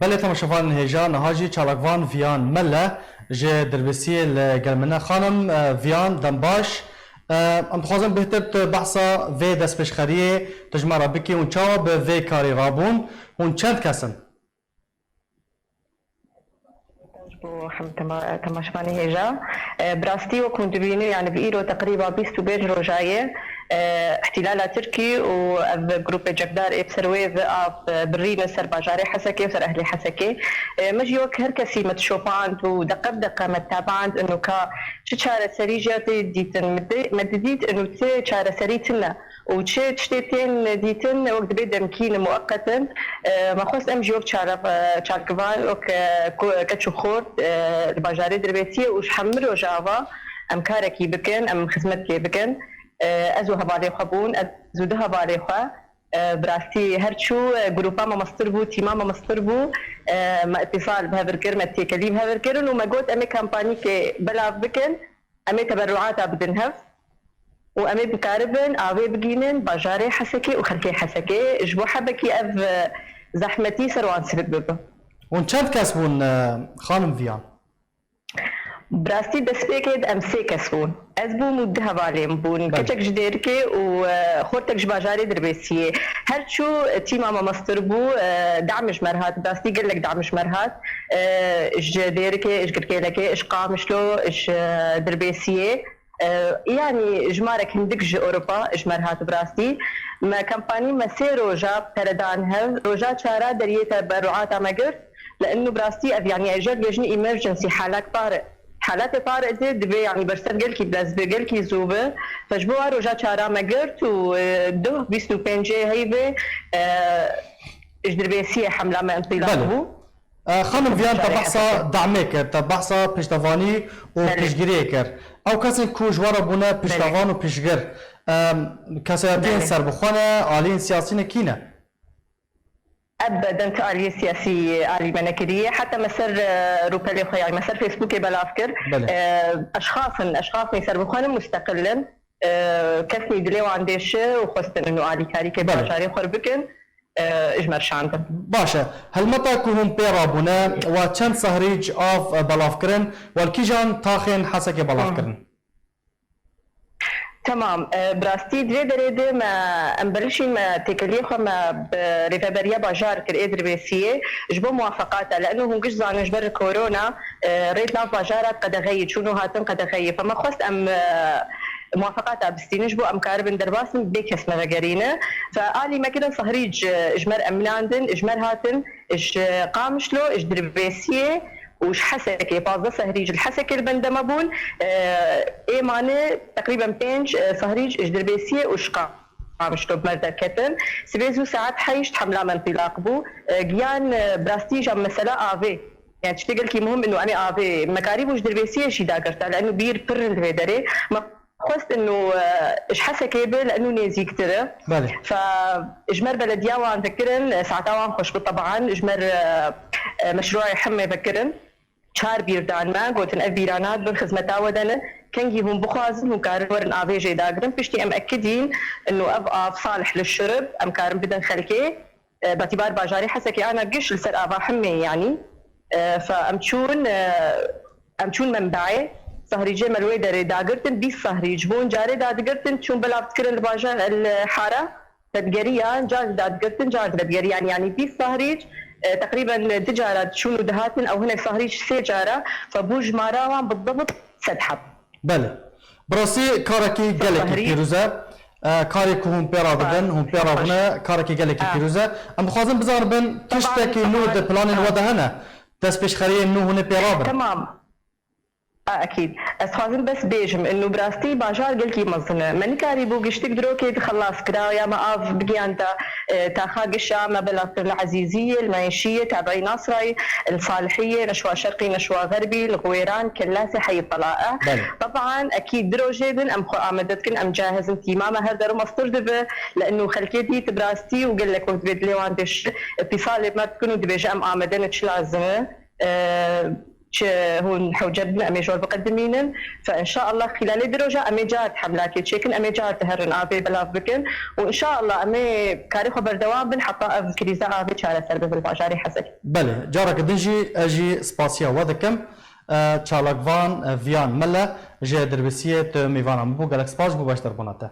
بله تماشاوان هیجان هاجی چالاکوان ویان مله جه دربسیه لگرمنه خانم ویان دنباش ام خوازم بهتر بحثا وی دست پشخریه تجمع بکی اون چاوا به وی کاری رابون اون چند کسن بو تماشماني هيجا براستي وكنت بيني يعني بإيرو تقريبا بيستو بيج روجاية احتلال تركي وجروب جبدار بسروي برينا سر باجاري حسكي وسر اهلي حسكي مجي وك هركسي متشوبان ودقه متابعان انه كا شاره سريجات ديتن مدديت انه تي شاره سريتنا وتشي تشتيتين ديتن وقت بدن كين مؤقتا ما خص ام جوك شاره شاركفان وك كتشخور الباجاري دربيتي وش حمرو جافا ام كاركي بكن ام خدمتكي بكن ازو هبالي خبون ازو ده هبالي خوا براستي هرشو جروبا ما مستربو تيما ما مستربو ما اتصال بهافركر ما تيكليم هافركر وما قلت امي كامباني كي بلاف بكن امي تبرعات بدنهف وامي بكاربن اوي بجينن باجاري حسكي وخلكي حسكي جبو حبكي اف زحمتي سروان سبب اون چند کس بون خانم ویان براستي دسبيكيد امسي كسبون ازبو مدها باليم بون كتك جديركي وخورتك جباجاري دربيسيه هل شو تيما ما مستربو دعم جمرهات براستي قال لك دعم جمرهات اش ديركي اش قركي لك اش قامشلو اش دربيسيه يعني جمارك هندك اوروبا جمرهات براستي ما كمباني ما سي روجا بردانها روجا شارع دريتا بروعات مقر لانه براستي يعني اجر يجني ايمرجنسي حالات طارئ حالات طارئ دبي يعني برسل قلكي بلازبي قلكي زوبه فجبوها روجا شارع مقرت وده بيستو بينجي هيبه اجدربيسيه حمله ما انطلاقه خانم ویان تبحثا دعمکر تبحثا پشتوانی و پیشگیریکر او کسی کوجوارا بونه پشتوان و پیشگر کسایتین سربخانه آلین سیاسی نکینه ابدا تالي سياسي الي منكريه حتى مسر روبالي خو يعني مسر فيسبوك بلافكر اشخاص يسر بخون مستقلا كسني دليو عنديش وخصت انه الي كاري كباشاري خربكن اجمر شاندم باشا هل متى كوهم بيرابونا وچند سهريج اف بلافكرن والكيجان تاخين حسكي بلافكرن تمام براستي دريدة ما امبرشي ما تكليخو ما بريفابريا باجار كالإدر بيسيه جبو موافقاتها لأنه هم قش زانو جبر كورونا ريت لاف باجارات قد غيي شنو هاتن قد غيي فما خص ام موافقاتها بستين جبو ام كاربن درباسن بيكس مغاقرينه فآلي ما كده صهريج اجمر املاندن اجمر هاتن اج قامشلو اج دربيسيه وش حسكي فاضل سهريج الحسكي البندمبون ايمانه تقريبا بينج سهريج اجدربيسيه وشقا مشتوب مردا كتن سبيزو ساعات حيش تحملا من انطلاق بو جيان براستيج ام مساله افي يعني تشتغل كي مهم انه انا افي مكاريب وجدربيسيه شي داقرتا لانه بير بر الهدري ما خصت انه اش حسكي لانه نيزيك ترى فاجمر بلديا وان ذكرن ساعتها وان خوش طبعا اجمر مشروع حمي بكرن چار بیردان ما گوتن اف بیرانات بر خدمتا ودنه كنجي هم بخوازن هم كارن ورن افي جي داغرن بشتي ام اكدين انه اف صالح للشرب ام كارن بدن خلكي باعتبار باجاري حسكي انا قش لسر افا حمي يعني فامشون منبعي صهريجي ملوي داري داغرتن بي صهريج بون جاري داغرتن شون بلافت كرن الباجار الحاره تدقريا جار داغرتن جار تدقريا يعني بي صهريج تقريبا تجارة شنو دهاتن او هناك صهريج سيجارة فبوج ماراوان بالضبط سدحب بله براسي كاركي قالك بيروزا كاري كون بيرا بدن هم بيرا بنا كاركي قالك بيروزا ام خوازن بزار بن تشتكي نو د بلان الوضع هنا دس بيش خريه نو هنا بيرا تمام اكيد اسخازن بس بيجم انه براستي باجار قلكي مزنه من كاري بو قشتك دروكي خلاص كدا يا ما اف بقيانتا تاخا قشا ما بلاط العزيزيه المعيشيه تابعي ناصري الصالحيه نشوى شرقي نشوى غربي الغويران كلاسي حي الطلائع طبعا اكيد دروجيدن ام خو امدتكن ام جاهز انتي ماما هذا مصدر دبه لانه خلكيتي تبراستي وقال لك وقت بدلي واندش اتصال ما تكونوا دبيجه ام امدن لازمه هون حوجدنا أمي جور بقدمينن فإن شاء الله خلال دروجة أمي جات حملاتي تشيكن أمي جات هرن آبي بلاف بكن وإن شاء الله أمي كاريخو بردوام بن حتى كريزة آبي شارة سربة بالباجاري حسك بله جارك دنجي أجي سباسيا ودكم چالاک وان ویان مله جه دربسیه تو میوانم بو گلک سپاس بو باشتر بوناته